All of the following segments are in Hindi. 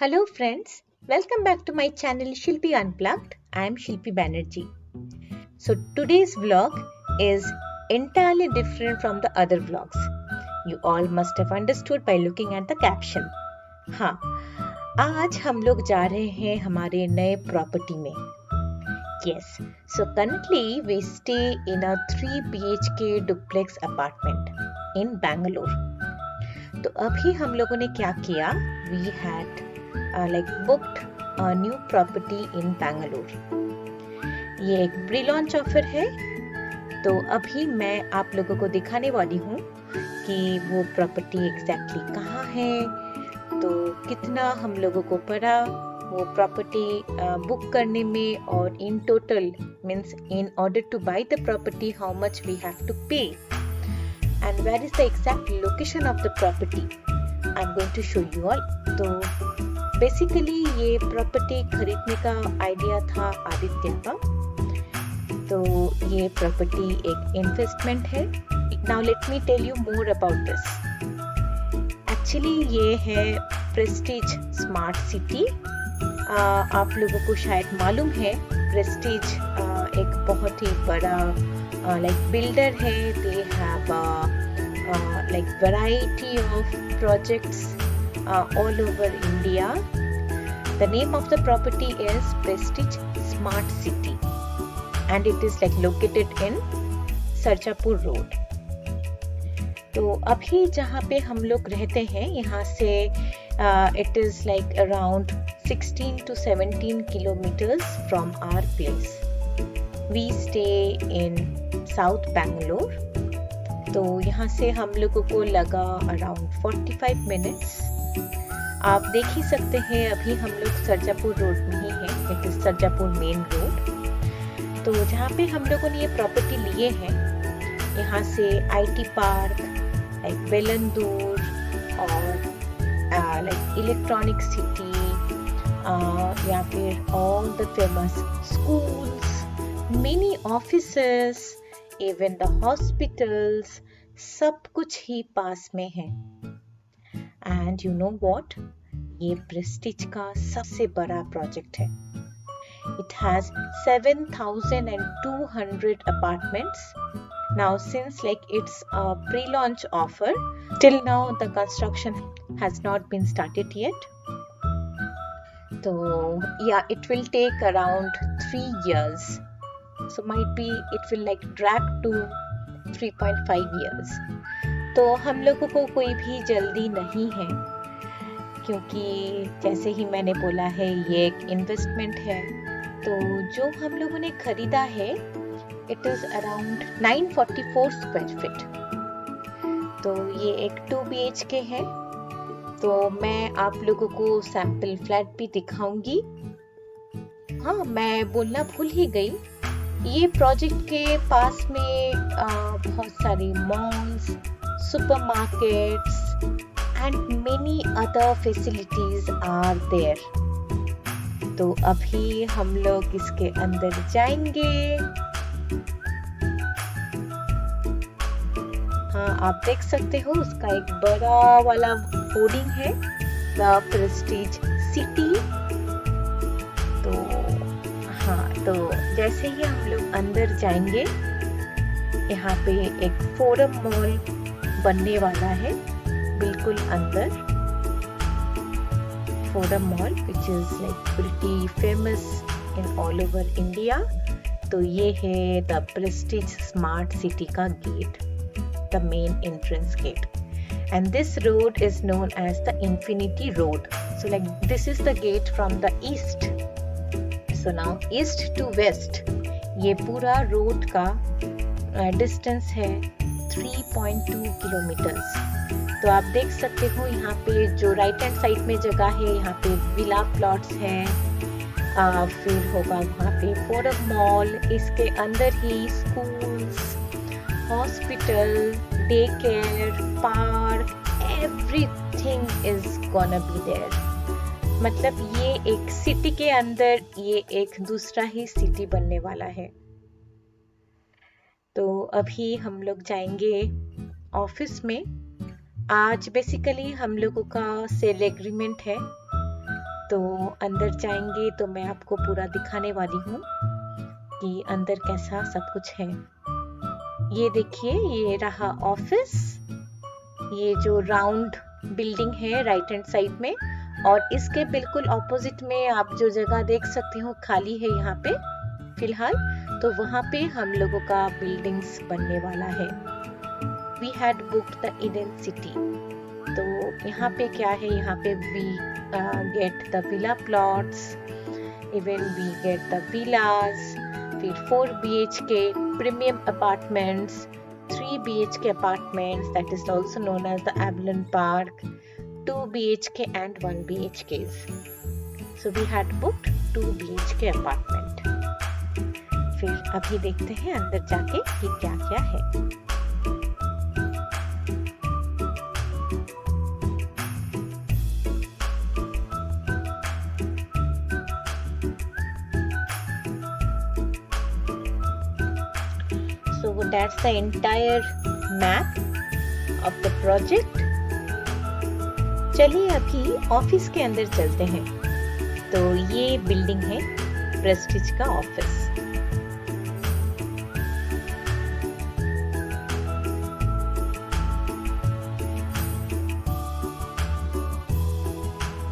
Hello friends, welcome back to my channel Shilpi Unplugged. I am Shilpi Banerjee. So today's vlog is entirely different from the other vlogs. You all must have understood by looking at the caption. हाँ, आज हम लोग जा रहे हैं हमारे नए प्रॉपर्टी में. Yes, so currently we stay in a 3 BHK duplex apartment in Bangalore. तो अभी हम लोगों ने क्या किया? We had booked a new property in Bangalore. ये एक प्री लॉन्च ऑफर है, तो अभी मैं आप लोगों को दिखाने वाली हूँ कि वो प्रॉपर्टी एग्जैक्टली कहाँ है, तो कितना हम लोगों को पड़ा वो प्रॉपर्टी बुक करने में, और in total means in order to buy the property how much we have to pay and where is the exact location of the property I am going to show you all. तो बेसिकली ये प्रॉपर्टी खरीदने का आइडिया था आदित्य का, तो ये प्रॉपर्टी एक इन्वेस्टमेंट है. Now let me tell you more about this. Actually ये है प्रेस्टीज स्मार्ट सिटी. आप लोगों को शायद मालूम है प्रेस्टीज एक बहुत ही बड़ा बिल्डर है. They have variety of projects all over India. The name of the property is Prestige Smart City and it is located in Sarjapur Road. तो अभी जहाँ पे हम लोग रहते हैं यहाँ से it is around 16 to 17 kilometers from our place. We stay in South Bangalore. तो यहाँ से हम लोगों को लगा around 45 minutes. आप देख ही सकते हैं अभी हम लोग सरजापुर रोड में ही हैं. It is Sarjapur main road. तो जहाँ पे हम लोगों ने ये प्रॉपर्टी लिए हैं, यहाँ से आईटी पार्क बेलंदूर और इलेक्ट्रॉनिक सिटी या फिर all the famous schools, many offices, even the hospitals, सब कुछ ही पास में है. एंड यू नो व्हाट, ये प्रेस्टीज का सबसे बड़ा प्रोजेक्ट है. It has 7,200 apartments. Now since it's a pre-launch offer, till now the construction has not been started yet. So yeah, it will take around 3 years. So might be it will drag to 3.5 years. तो हम लोगों को कोई भी जल्दी नहीं है, क्योंकि जैसे ही मैंने बोला है ये एक इन्वेस्टमेंट है. तो जो हम लोगों ने खरीदा है it is around 944 square feet. तो ये एक 2 BHK है. तो मैं आप लोगों को सैंपल फ्लैट भी दिखाऊंगी. हाँ, मैं बोलना भूल ही गई, ये प्रोजेक्ट के पास में बहुत सारी malls, supermarkets and many other facilities are there. तो अभी हम लोग इसके अंदर जाएंगे. हाँ, आप देख सकते हो उसका एक बड़ा वाला होर्डिंग है, द प्रेस्टीज सिटी. तो हाँ, तो जैसे ही हम लोग अंदर जाएंगे, यहाँ पे एक फोरम मॉल बनने वाला है बिल्कुल अंदर. Forum mall which is pretty famous in all over India. तो ये है द प्रेस्टीज स्मार्ट सिटी का gate, the main entrance gate. and this road is known as the Infinity Road. So this is the gate from the east. So now east to west ये पूरा रोड का डिस्टेंस है 3.2 किलोमीटर्स. तो आप देख सकते हो यहाँ पे जो राइट हैंड साइड में जगह है, यहाँ पे विला प्लॉट्स हैं, फिर होगा वहाँ पे फोरम मॉल, इसके अंदर ही schools, hospital, day care, park, everything is gonna be there. मतलब ये एक सिटी के अंदर ये एक दूसरा ही सिटी बनने वाला है. तो अभी हम लोग जाएंगे ऑफिस में. आज बेसिकली हम लोगों का सेल एग्रीमेंट है, तो अंदर जाएंगे तो मैं आपको पूरा दिखाने वाली हूँ कि अंदर कैसा सब कुछ है। ये देखिए, ये रहा ऑफिस। ये जो राउंड बिल्डिंग है राइट हैंड साइड में, और इसके बिल्कुल ऑपोजिट में आप जो जगह देख सकते हो खाली है यहाँ पे फिलहाल, तो वहाँ पे हम लोगों का बिल्डिंग्स बनने वाला है। We had booked the Eden City। तो यहाँ पे क्या है, यहाँ पे we get the villa plots, even we get the villas, फिर 4 BHK premium apartments, 3 BHK apartments, that is also known as the Avalon Park, 2 BHK and 1 BHKs. So we had booked 2 BHK apartment। फिर अभी देखते हैं अंदर जाके कि क्या क्या है। So that's the entire map of the project। चलिए अभी ऑफिस के अंदर चलते हैं। तो ये बिल्डिंग है प्रेस्टीज का ऑफिस।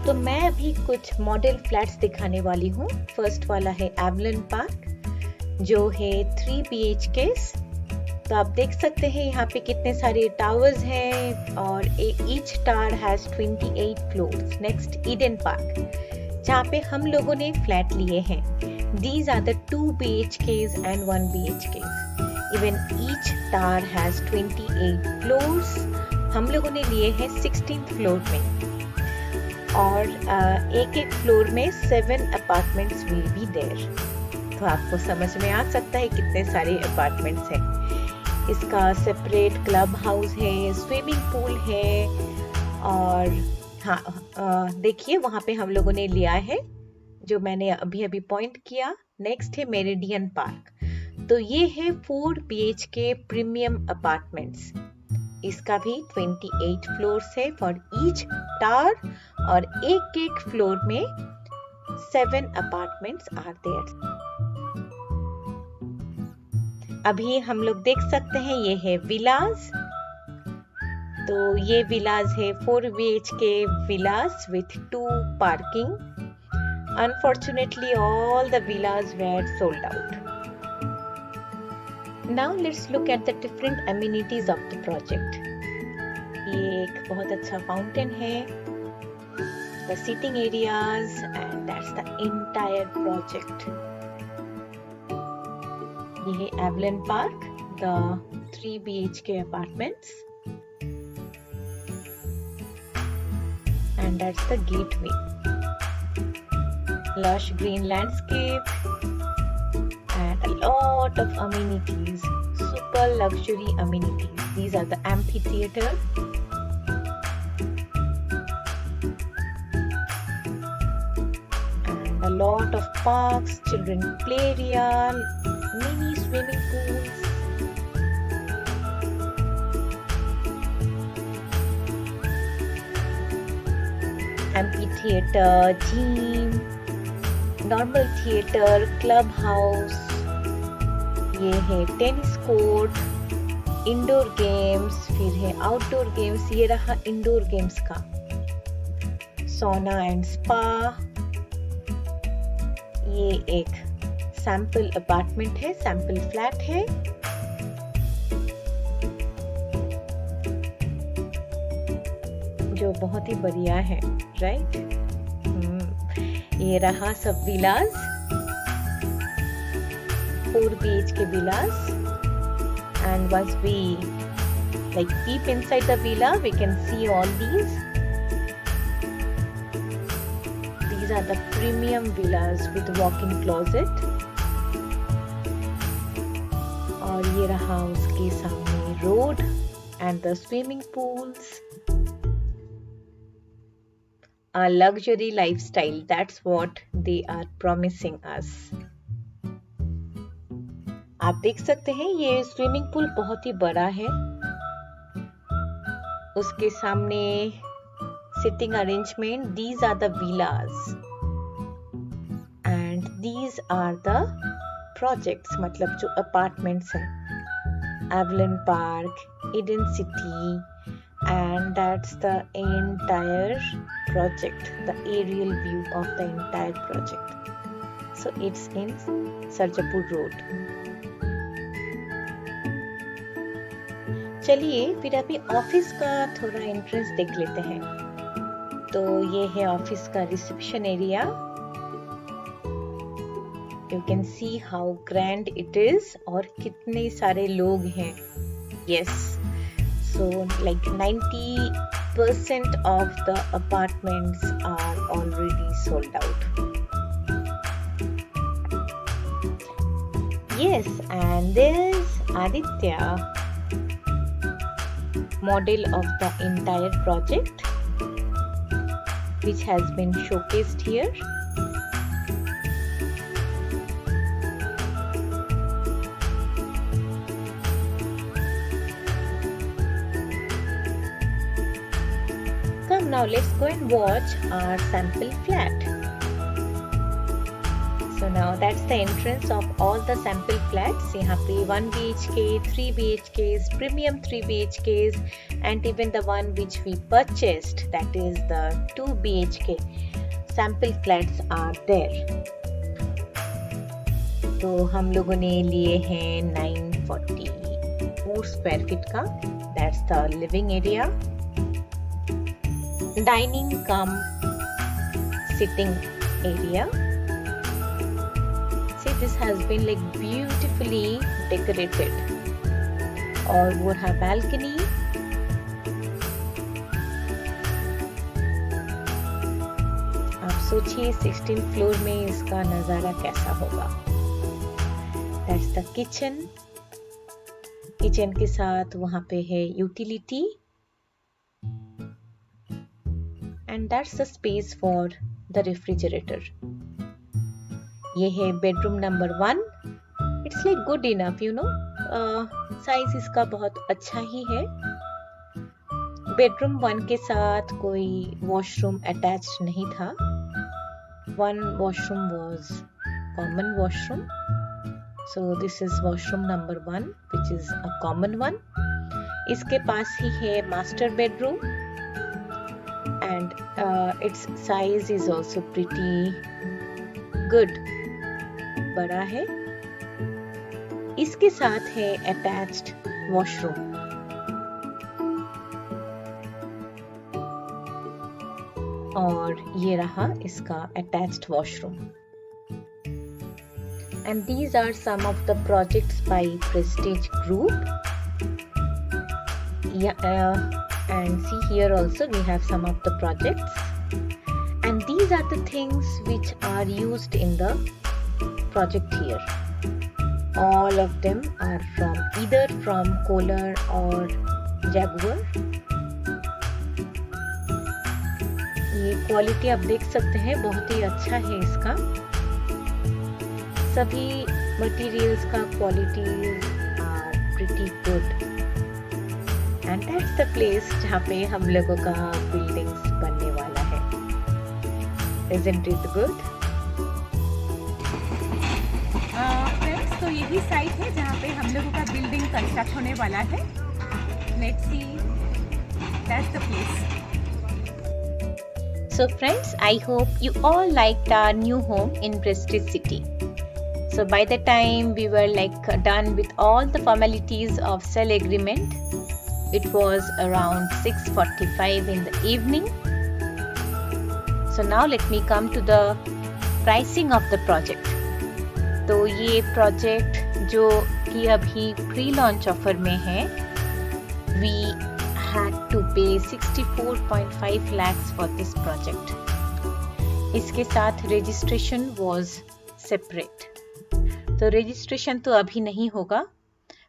तो मैं अभी कुछ मॉडल फ्लैट्स दिखाने वाली हूँ। फर्स्ट वाला है एवलन पार्क, जो है 3 BHKs। तो आप देख सकते हैं यहाँ पे कितने सारे टावर्स हैं, और each tower has 28 floors. Next Eden park, जहाँ पे हम लोगों ने फ्लैट लिए हैं। These are the 2 BHKs and 1 BHKs। Even each tower has 28 floors. हम लोगों ने लिए हैं 16th फ्लोर में, और एक एक फ्लोर में 7 अपार्टमेंट्स विल बी देयर। तो आपको समझ में आ सकता है कितने सारे अपार्टमेंट्स हैं। इसका सेपरेट क्लब हाउस है, स्विमिंग पूल है, और हाँ देखिए वहाँ पे हम लोगों ने लिया है जो मैंने अभी अभी पॉइंट किया। नेक्स्ट है मेरिडियन पार्क। तो ये है 4 BHK प्रीमियम अपार्टमेंट्स। इसका भी 28 फ्लोर्स है फॉर ईच टावर, और एक एक फ्लोर में 7 अपार्टमेंट्स आर देयर। अभी हम लोग देख सकते हैं ये है विलास। तो ये विलास है 4 BHK Vilas with 2 parking. Unfortunately, all the villas were sold out। Now let's look at the different amenities of the project। ये एक बहुत अच्छा फाउंटेन है, the sitting areas, and that's the entire project। ये है एवलन park, the 3 BHK apartments, and that's the gateway। Lush green landscape and a lot of amenities, super luxury amenities। These are the amphitheater, and a lot of parks, children play area, mini swimming pools, amphitheater, gym, normal theater, club house। ये है टेनिस कोर्ट, इंडोर गेम्स, फिर है आउटडोर गेम्स। ये रहा इंडोर गेम्स का सोना एंड स्पा। ये एक सैंपल अपार्टमेंट है, सैंपल फ्लैट है। जो बहुत ही बढ़िया है, राइट। ये रहा सब विलास, 4 BHK villas, and once we like peep inside the villa, we can see all these are the premium villas with walk-in closet। और ये रहा उसके सामने road and the swimming pools। A luxury lifestyle, that's what they are promising us। आप देख सकते हैं ये स्विमिंग पूल बहुत ही बड़ा है। उसके सामने sitting arrangement, these are the villas। these are the projects, मतलब जो apartments हैं, Avalon Park, Eden City, and that's the entire project, the aerial view of the entire project. So it's in Sarjapur Road. चलिए फिर अभी ऑफिस का थोड़ा एंट्रेंस देख लेते हैं. तो ये है ऑफिस का reception area. You can see how grand it is और कितने सारे लोग हैं. Yes, so like 90% of the apartments are already sold out. Yes, and there's Aditya, model of the entire project, which has been showcased here. Come now, let's go and watch our sample flat. So now that's the entrance of all the sample flats. यहाँ पे 1 BHK, 3 BHKs, premium 3 BHKs, and even the one which we purchased, that is the 2 BHK sample flats are there. तो हम लोगों ने लिए हैं 944 square feet का. That's the living area. Dining cum sitting area. See, this has been like beautifully decorated. और वो रहा balcony. आप सोचिए 16th floor में इसका नजारा कैसा होगा. That's the kitchen. किचन के साथ वहाँ पे है utility. And that's the space for the refrigerator. ये है bedroom number 1. It's like good enough, you know. Size इसका बहुत अच्छा ही है. Bedroom 1 के साथ कोई washroom attached नहीं था. One washroom was common washroom. So this is washroom number 1, which is a common one. इसके पास ही है master bedroom. And its size is also pretty good. बड़ा है. इसके साथ है attached washroom. और ये रहा इसका attached washroom. And these are some of the projects by Prestige Group. And see here also we have some of the projects, and these are the things which are used in the project here. All of them are either from Kohler or Jaguar. ये क्वालिटी आप देख सकते हैं, बहुत ही अच्छा है इसका. सभी मटेरियल्स का qualities are pretty good. And that's the place जहाँ पे हम लोगों का buildings बनने वाला है. Isn't it good? फ्रेंड्स, तो यही साइट है जहाँ पे हम लोगों का बिल्डिंग कंस्ट्रक्ट होने वाला है. Let's see. That's the place. So friends, I hope you all liked our new home in Prestige City. So by the time we were like done with all the formalities of sale agreement, it was around 6:45 in the evening. So now let me come to the pricing of the project. तो ये project जो कि अभी pre-launch offer में है, we had to pay 64.5 lakhs for this project. इसके साथ registration was separate. तो registration तो अभी नहीं होगा.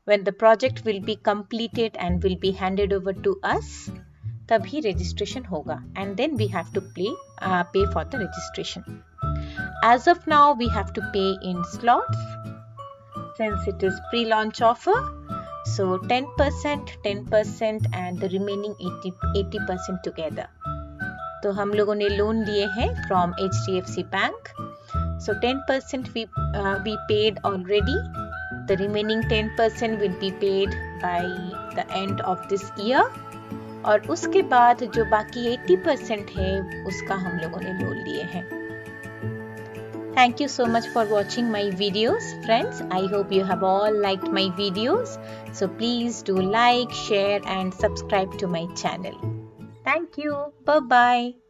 When the project will be completed and will be handed over to us, तभी registration होगा, and then we have to pay for the registration. As of now, we have to pay in slots since it is pre-launch offer. So 10%, and the remaining 80% together. तो हम लोगों ने लोन लिए हैं from HDFC Bank. So 10% we paid already. The remaining 10% will be paid by the end of this year. और उसके बाद जो बाकी 80% है उसका हम लोगों ने लोन लिए हैं. Thank you so much for watching my videos, friends. I hope you have all liked my videos. So please do like, share and subscribe to my channel. Thank you. Bye-bye.